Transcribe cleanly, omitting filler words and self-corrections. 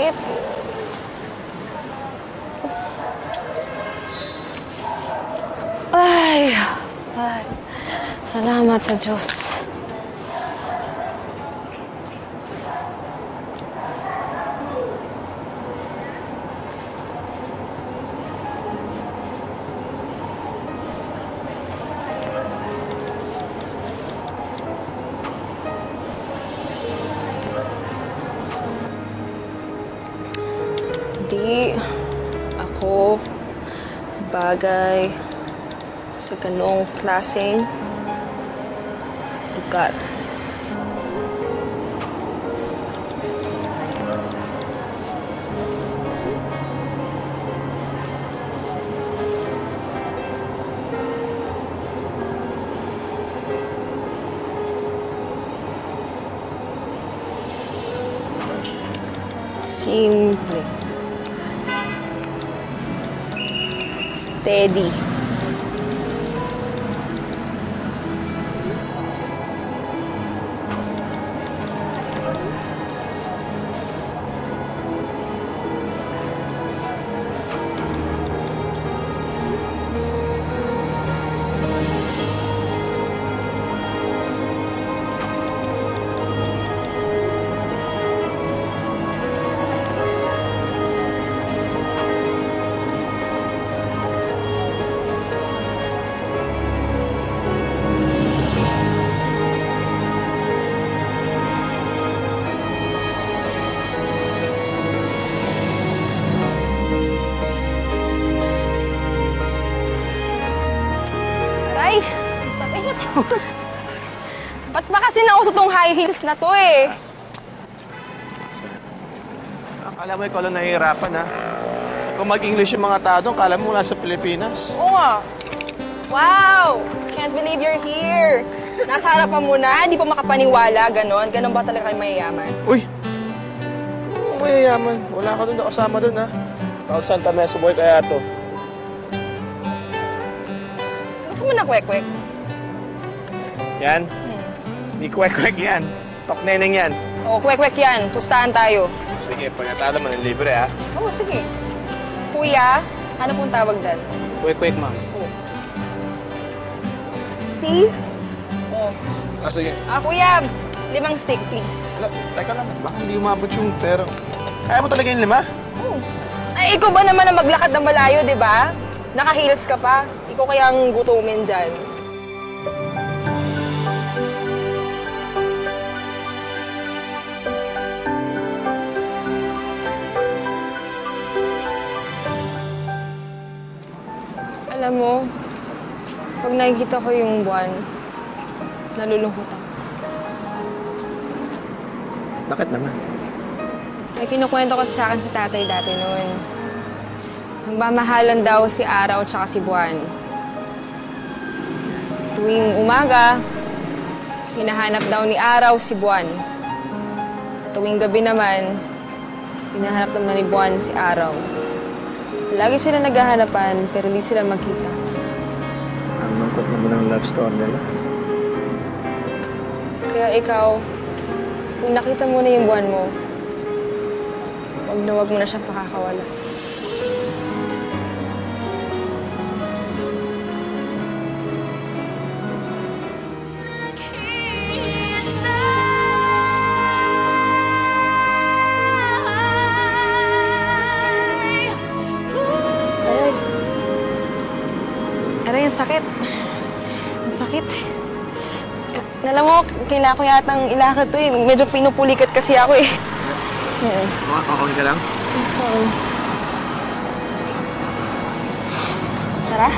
sakit. Ay, ay. Salamat sa Diyos. Hindi ako bagay sa ganong klaseng lugar. Simple. Steady. Ay, sakit. Ba't ba kasi nauso tong high heels na to eh? Akala mo ikaw lang nahihirapan, ha? Kung mag-English yung mga tao doon, akala mo nasa Pilipinas. Oo nga. Wow! Can't believe you're here. Nasa harapan mo na, di pa makapaniwala, ganon. Ganon ba talaga kayo mayayaman? Uy! Oo, mayayaman. Wala ka doon, nakasama doon, ha? Tawag Santa Mesa boy kaya to. Gusto mo na kwek-kwek? Yan? Di kwek-kwek yan. Tokneneng yan. Oo, kwek-kwek yan. Pustahan tayo. Sige, pag natalo mo ng libre, ha? Oo, sige. Kuya, ano pong tawag dyan? Kwek-kwek, ma'am. Oo. See? Oo. Ah, sige. Kuya, 5 stick, please. Teka lang, baka hindi umabot yung pero. Kaya mo talaga yung 5? Oo. Ay, ikaw ba naman ang maglakad ng malayo, di ba? Naka-heels ka pa. Ikaw kaya ang gutumin dyan. Alam mo, pag nakikita ko yung buwan, nalulungkot ako. Bakit naman? May kinukwento kasi sa akin si tatay dati noon. Nagmamahalan daw si Araw at saka si Buwan. Tuwing umaga, hinahanap daw ni Araw si Buwan. At tuwing gabi naman, hinahanap naman ni Buwan si Araw. Lagi sila naghahanapan, pero hindi sila magkita. Ang lungkot naman ang love story nila. Kaya ikaw, kung nakita mo na yung buwan mo, wag mo na siyang pakakawala. Aray, ang sakit. Ang sakit. Alam mo, kailangan ko yatang ilakad to eh. Medyo pinupulikat kasi ako eh. Okay ka lang? Oo. Tara.